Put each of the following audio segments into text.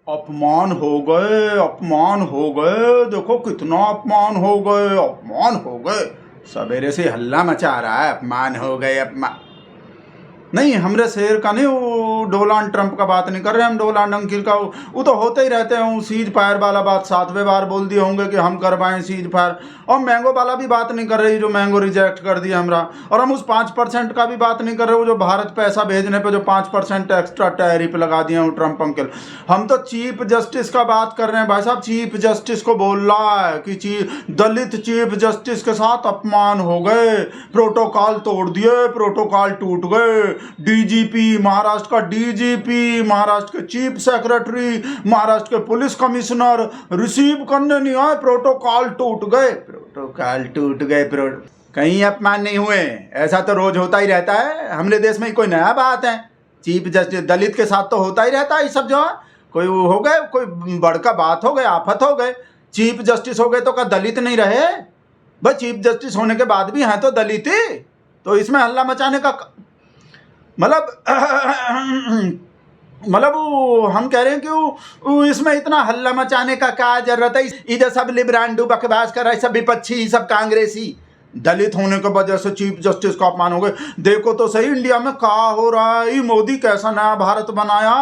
अपमान हो गए, अपमान हो गए, देखो कितना अपमान हो गए, अपमान हो गए। सवेरे से हल्ला मचा रहा है, अपमान हो गए, अपमान नहीं। हमरे शहर का नहीं, वो डोनाल्ड ट्रंप का बात नहीं कर रहे हम, डोनाल्ड अंकिल का। वो तो होते ही रहते हैं। सीज फायर वाला बात 7वें बार बोल दिए होंगे कि हम करवाएं सीज फायर। और मैंगो वाला भी बात नहीं कर रही, जो मैंगो रिजेक्ट कर दिया हमरा। और हम उस 5% का भी बात नहीं कर रहे, वो जो भारत पैसा भेजने पे जो 5% एक्स्ट्रा टैरिफ लगा दिए हैं ट्रंप अंकिल। हम तो चीफ जस्टिस का बात कर रहे हैं भाई साहब। चीफ जस्टिस को बोल रहा है कि दलित चीफ जस्टिस के साथ अपमान हो गए, प्रोटोकॉल तोड़ दिए, प्रोटोकॉल टूट गए। डीजीपी महाराष्ट्र का, डीजीपी महाराष्ट्र के चीफ सेक्रेटरी, महाराष्ट्र के पुलिस कमिश्नर रिसीव करने नहीं आए, प्रोटोकॉल टूट गए, प्रोटोकॉल टूट गए। कहीं अपमान नहीं हुए, ऐसा तो रोज होता ही रहता है। हमारे देश में कोई नया बात है? चीफ जस्टिस दलित के साथ तो होता ही रहता है ये सब। जो है कोई हो गए, कोई बड़का बात हो गए, आफत हो गए, चीफ जस्टिस हो गए तो क्या दलित नहीं रहे भाई? चीफ जस्टिस होने के बाद भी हैं तो दलित ही। तो इसमें हल्ला मचाने का मतलब हम कह रहे हैं कि इसमें इतना हल्ला मचाने का क्या जरूरत है? इधर सब लिबरांडू बकवास कर रहा है, सब विपक्षी, सब कांग्रेसी। दलित होने की वजह से चीफ जस्टिस का अपमान हो गए। देखो तो सही इंडिया में क्या हो रहा है। मोदी कैसा नया भारत बनाया।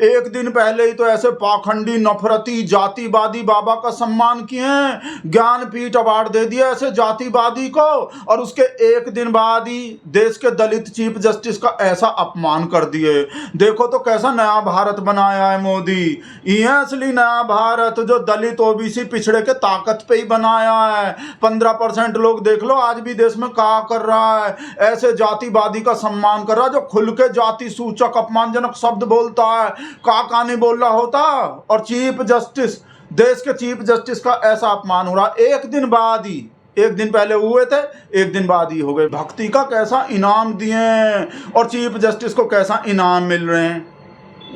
एक दिन पहले ही तो ऐसे पाखंडी, नफरती, जातिवादी बाबा का सम्मान किए, ज्ञानपीठ अवार्ड दे दिया ऐसे जातिवादी को, और उसके एक दिन बाद ही देश के दलित चीफ जस्टिस का ऐसा अपमान कर दिए। देखो तो कैसा नया भारत बनाया है मोदी। ये असली नया भारत जो दलित ओबीसी पिछड़े के ताकत पे ही बनाया है। 15% लोग देख लो आज भी देश में क्या कर रहा है, ऐसे जातिवादी का सम्मान कर रहा है जो खुल के जाति सूचक अपमानजनक शब्द बोलता है, का नहीं बोल रहा होता। और चीफ जस्टिस, देश के चीफ जस्टिस का ऐसा अपमान हो रहा एक दिन बाद ही। एक दिन पहले हुए थे, एक दिन बाद ही हो गए। भक्ति का कैसा इनाम दिए और चीफ जस्टिस को कैसा इनाम मिल रहे हैं,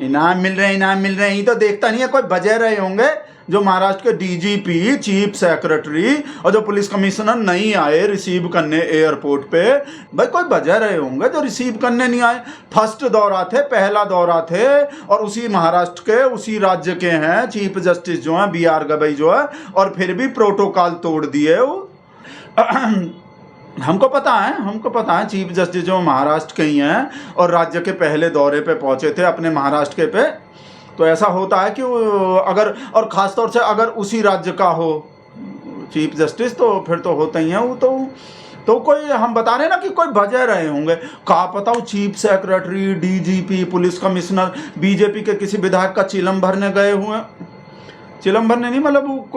इनाम मिल रहे हैं। ये तो देखता नहीं है, कोई बजे रहे होंगे जो महाराष्ट्र के डीजीपी, चीफ सेक्रेटरी और जो पुलिस कमिश्नर नहीं आए रिसीव करने एयरपोर्ट पे। भाई कोई वजह रहे होंगे जो रिसीव करने नहीं आए। फर्स्ट दौरा थे, पहला दौरा थे, और उसी महाराष्ट्र के, उसी राज्य के हैं चीफ जस्टिस जो हैं, BR गवई जो है, और फिर भी प्रोटोकॉल तोड़ दिए। हमको पता है चीफ जस्टिस जो महाराष्ट्र के ही हैं और राज्य के पहले दौरे पे पहुंचे थे अपने महाराष्ट्र के पे। तो ऐसा होता है कि अगर, और ख़ासतौर से अगर उसी राज्य का हो चीफ जस्टिस, तो फिर तो होता ही है वो। तो कोई, हम बता रहे हैं ना कि कोई वजह रहे होंगे। कहा पता वो chief secretary, DGP, police commissioner BJP के किसी विधायक का चिलम भरने गए हुए, चिलम भरने नहीं मतलब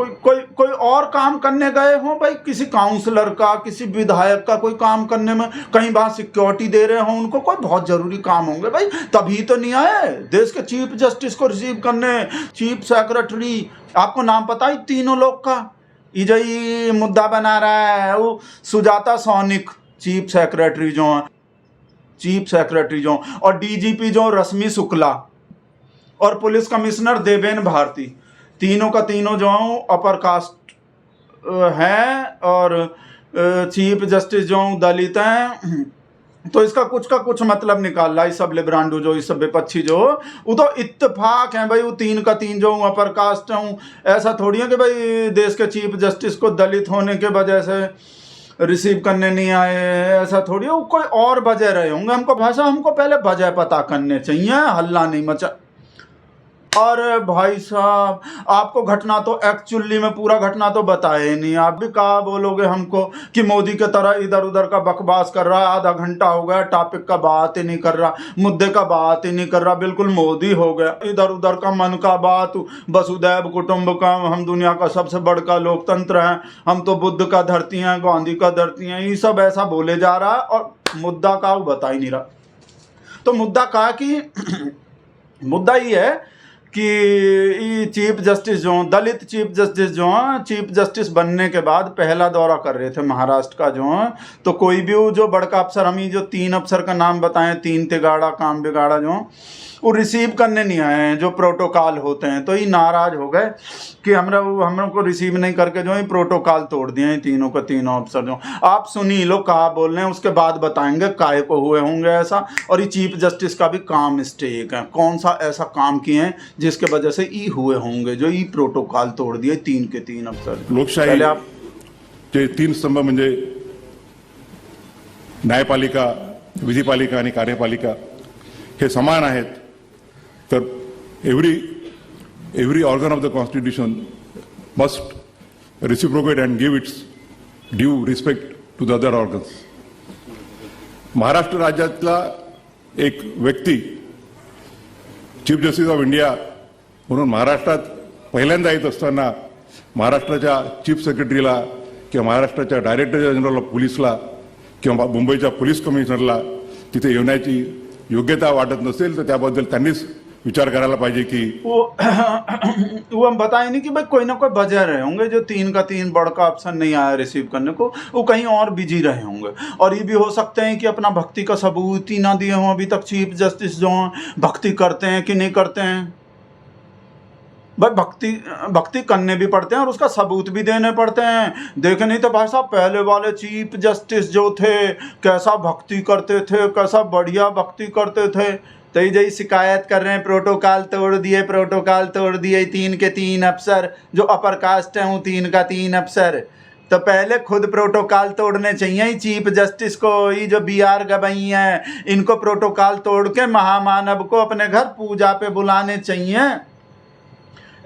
कोई और काम करने गए हों भाई, किसी काउंसलर का, किसी विधायक का कोई काम करने में, कहीं बाहर सिक्योरिटी दे रहे हों उनको, कोई बहुत जरूरी काम होंगे भाई, तभी तो नहीं आए देश के चीफ जस्टिस को रिसीव करने। चीफ सेक्रेटरी, आपको नाम पता है तीनों लोग का? ये मुद्दा बना रहा है वो सुजाता सैनिक, चीफ सेक्रेटरी जो, और डीजीपी जो रश्मि शुक्ला, और पुलिस कमिश्नर देवेन भारती। तीनों का तीनों जो अपर कास्ट हैं और चीफ जस्टिस जो दलित हैं। तो इसका कुछ का कुछ मतलब निकाल रहा है सब लिबरांडू जो, इस सब विपक्षी जो, वो तो इत्तेफाक हैं भाई। वो तीन का तीन जो अपर कास्ट हूँ, ऐसा थोड़ी है कि भाई देश के चीफ जस्टिस को दलित होने के वजह से रिसीव करने नहीं आए, ऐसा थोड़ी है। वो कोई और वजह रहे होंगे। हमको पहले वजह पता करने चाहिए, हल्ला नहीं मचा। अरे भाई साहब, आपको घटना तो एक्चुअली में पूरा घटना तो बताए नहीं। आप भी कहा बोलोगे हमको कि मोदी के तरह इधर उधर का बकवास कर रहा है। आधा घंटा हो गया, टॉपिक का बात ही नहीं कर रहा, मुद्दे का बात ही नहीं कर रहा, बिल्कुल मोदी हो गया। इधर उधर का मन का बात, वसुधैव कुटुंबकम, हम दुनिया का सबसे बड़का लोकतंत्र हैं, हम तो बुद्ध का धरती हैं, गांधी का धरती हैं, ये सब ऐसा बोले जा रहा है और मुद्दा का वो बता ही नहीं रहा। तो मुद्दा का कि मुद्दा ये है कि चीफ जस्टिस जो, दलित चीफ जस्टिस जो हैं, चीफ जस्टिस बनने के बाद पहला दौरा कर रहे थे महाराष्ट्र का जो है। तो कोई भी जो बड़का अफसर, हम ही जो 3 अफसर का नाम बताएं, 3 तिगाड़ा काम बिगाड़ा जो, वो रिसीव करने नहीं आए हैं जो प्रोटोकॉल होते हैं। तो ये नाराज हो गए कि हम लोग को रिसीव नहीं करके जो है प्रोटोकॉल तोड़ दिए हैं तीनों का तीनों अफसर जो। आप सुनी लो कहा बोल रहे हैं, उसके बाद बताएंगे काहे को हुए होंगे ऐसा। और ये चीफ जस्टिस का भी काम मिस्टेक है, कौन सा ऐसा काम किए हैं जिसके वजह से ई हुए होंगे, जो ई प्रोटोकॉल तोड़ दिए 3 के 3 अफसर। लोकशाही पहले आप चे 3 स्तंभ म्हणजे न्यायपालिका, विधिपालिका आणि कार्यपालिका हे समान आहेत, तर every organ of the constitution must reciprocate and give its due respect to the other organs. Maharashtra राज्यातला एक व्यक्ती चीफ जस्टिस ऑफ इंडिया म्हणून महाराष्ट्रात पहिल्यांदा येत असताना महाराष्ट्राच्या चीफ सेक्रेटरीला किंवा महाराष्ट्राच्या डायरेक्टर जनरल ऑफ पोलीसला किंवा मुंबईच्या पोलीस कमिशनरला तिथे येण्याची योग्यता वाटत नसेल तर त्याबद्दल त्यांनीच विचार करायला पाहिजे की वो हम बताए नहीं कि भाई कोई ना कोई वजह रहे होंगे जो 3 का 3 बड़का ऑप्शन नहीं आया रिसीव करने को, वो कहीं और बिजी रहे होंगे। और ये भी हो सकते हैं कि अपना भक्ति का सबूत ही ना दिए हों अभी तक चीफ जस्टिस जो हैं, भक्ति करते हैं कि नहीं करते हैं। भाई भक्ति करने भी पड़ते हैं और उसका सबूत भी देने पड़ते हैं। देखे नहीं तो भाई साहब पहले वाले चीफ जस्टिस जो थे कैसा भक्ति करते थे, कैसा बढ़िया भक्ति करते थे। तो ये जो शिकायत कर रहे हैं प्रोटोकॉल तोड़ दिए 3 के 3 अफसर, जो अपर कास्ट हैं वो 3 का 3 अफसर। तो पहले खुद प्रोटोकॉल तोड़ने चाहिए चीफ जस्टिस को। ये जो BR गवई हैं इनको प्रोटोकॉल तोड़ के महामानव को अपने घर पूजा पे बुलाने चाहिए,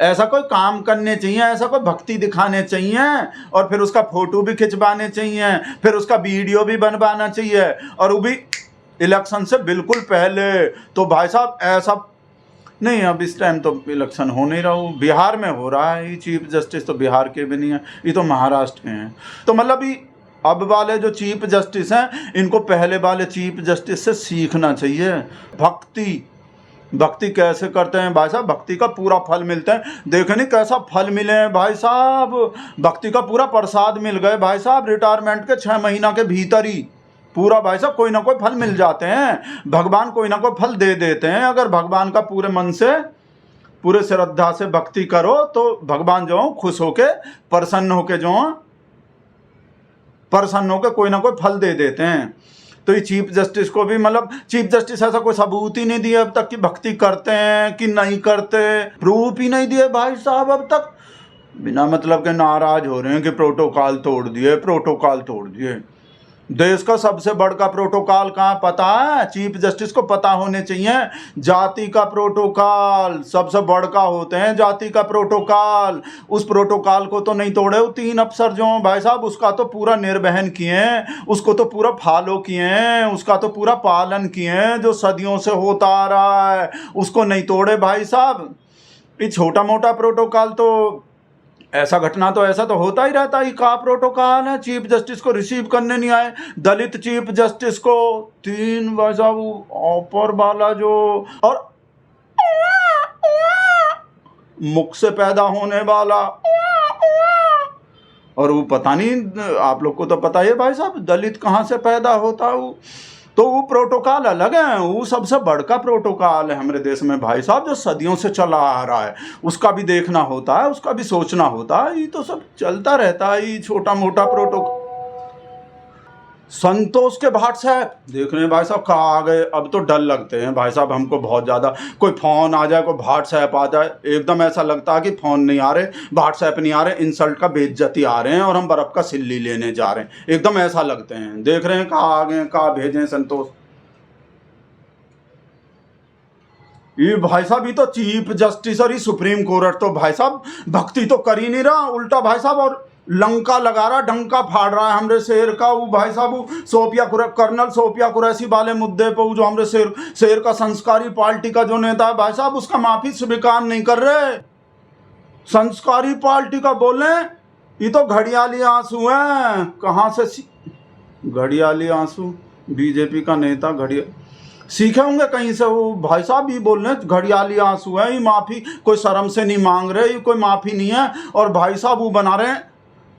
ऐसा कोई काम करने चाहिए, ऐसा कोई भक्ति दिखाने चाहिए, और फिर उसका फोटो भी खिंचवाने चाहिए, फिर उसका वीडियो भी बनवाना चाहिए, और वो भी इलेक्शन से बिल्कुल पहले। तो भाई साहब ऐसा नहीं, अब इस टाइम तो इलेक्शन हो नहीं रहा, बिहार में हो रहा है। ये चीफ जस्टिस तो बिहार के भी नहीं है, ये तो महाराष्ट्र के हैं। तो मतलब ये अब वाले जो चीफ जस्टिस हैं इनको पहले वाले चीफ जस्टिस से सीखना चाहिए। भक्ति कैसे करते हैं भाई साहब, भक्ति का पूरा फल मिलता है। देखे नहीं कैसा फल मिले हैं भाई साहब, भक्ति का पूरा प्रसाद मिल गए भाई साहब। रिटायरमेंट के 6 महीना के भीतर ही पूरा भाई साहब कोई ना कोई फल मिल जाते हैं। भगवान कोई ना कोई फल दे देते हैं। अगर भगवान का पूरे मन से, पूरे श्रद्धा से भक्ति करो तो भगवान जो खुश होके, प्रसन्न होके कोई ना कोई फल दे देते हैं। तो ये चीफ जस्टिस को भी, मतलब चीफ जस्टिस ऐसा कोई सबूत ही नहीं दिया अब तक कि भक्ति करते हैं कि नहीं करते, प्रूफ ही नहीं दिए भाई साहब अब तक। बिना मतलब के नाराज हो रहे हैं कि प्रोटोकॉल तोड़ दिए। देश का सबसे बड़ा प्रोटोकॉल कहाँ पता है? चीफ जस्टिस को पता होने चाहिए। जाति का प्रोटोकॉल सबसे बड़ा होते हैं, जाति का प्रोटोकॉल। उस प्रोटोकॉल को तो नहीं तोड़े वो 3 अफसर जो भाई साहब, उसका तो पूरा निर्वहन किए हैं, उसको तो पूरा फॉलो किए हैं, उसका तो पूरा पालन किए हैं, जो सदियों से होता आ रहा है उसको नहीं तोड़े भाई साहब। ये छोटा मोटा प्रोटोकॉल तो, ऐसा घटना तो ऐसा तो होता ही रहता है। का प्रोटोकॉल है, चीफ जस्टिस को रिसीव करने नहीं आए, दलित चीफ जस्टिस को 3 वजह ऊपर वाला जो, और मुख से पैदा होने वाला, और वो पता नहीं, आप लोग को तो पता है भाई साहब दलित कहाँ से पैदा होता है। तो वो प्रोटोकॉल अलग है, वो सबसे बड़का प्रोटोकॉल है हमारे देश में भाई साहब, जो सदियों से चला आ रहा है। उसका भी देखना होता है, उसका भी सोचना होता है। ये तो सब चलता रहता है, ये छोटा मोटा प्रोटोकॉल। संतोष के भाट साहब देख रहे हैं भाई साहब कहाँ आ गए। अब तो डर लगते हैं भाई साहब हमको बहुत ज़्यादा। कोई फ़ोन आ जाए, कोई भाट साहब आ जाए, एकदम ऐसा लगता है कि फ़ोन नहीं आ रहे, भाट साहब नहीं आ रहे, इंसल्ट का बेइज्जती आ रहे हैं और हम बर्फ़ का सिल्ली लेने जा रहे हैं, एकदम ऐसा लगते हैं। देख रहे हैं कहाँ आ गए, कहाँ भेजें संतोष। ये भाई साहब ये तो चीफ जस्टिस और ये सुप्रीम कोर्ट तो भाई साहब भक्ति तो कर ही नहीं रहा, उल्टा भाई साहब और लंका लगा रहा, डंका फाड़ रहा है हमरे शेर का। वो भाई साहब कर्नल सोफिया कुरैशी वाले मुद्दे पर जो हमरे शेर का संस्कारी पार्टी का जो नेता है भाई साहब, उसका माफी स्वीकार नहीं कर रहे। संस्कारी पार्टी का बोले ये तो घड़ियाली आंसू हैं। कहाँ से घड़ियाली आंसू? बीजेपी का नेता सीखे होंगे कहीं से। वो भाई साहब ये बोल रहे हैं घड़ियाली आंसू है, ये माफी कोई शर्म से नहीं मांग रहे, ये कोई माफी नहीं है। और भाई साहब वो बना रहे हैं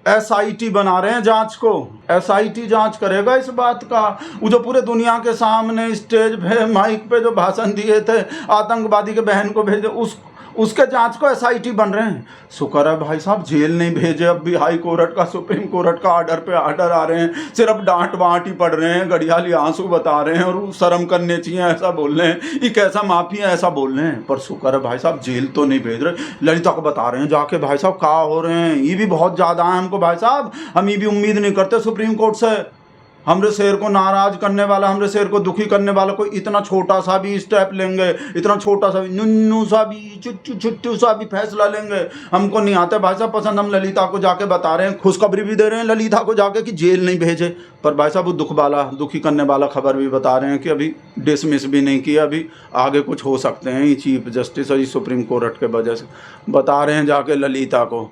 SIT बना रहे हैं जांच को। SIT जांच करेगा इस बात का। वो जो पूरे दुनिया के सामने स्टेज पे माइक पे जो भाषण दिए थे, आतंकवादी के बहन को भेजे, उसके जांच को एसआईटी बन रहे हैं। शुक्र है भाई साहब जेल नहीं भेजे, अब भी हाई कोर्ट का सुप्रीम कोर्ट का ऑर्डर पे ऑर्डर आ रहे हैं, सिर्फ डांट बांट ही पड़ रहे हैं, गड़ियाली आंसू बता रहे हैं और शर्म करने चाहिए ऐसा बोल रहे हैं, ये कैसा माफिया ऐसा बोल रहे हैं। पर शुक्र है भाई साहब जेल तो नहीं भेज रहे, ललिता को बता रहे हैं जाके भाई साहब क्या हो रहे हैं। ये भी बहुत ज़्यादा है हमको भाई साहब, हम ये भी उम्मीद नहीं करते सुप्रीम कोर्ट से। हमरे शेर को नाराज करने वाला, हमरे शेर को दुखी करने वाला कोई इतना छोटा सा भी स्टेप लेंगे, इतना छोटा सा भी नुन्नू सा भी छुट्टू सा भी फैसला लेंगे, हमको नहीं आते भाई साहब पसंद। हम ललिता को जाके बता रहे हैं, खुशखबरी भी दे रहे हैं ललिता को जाके कि जेल नहीं भेजे, पर भाई साहब वो दुखी करने वाला खबर भी बता रहे हैं कि अभी डिसमिस भी नहीं किया, अभी आगे कुछ हो सकते हैं। ये चीफ जस्टिस और ये सुप्रीम कोर्ट के वजह से बता रहे हैं जाके ललिता को।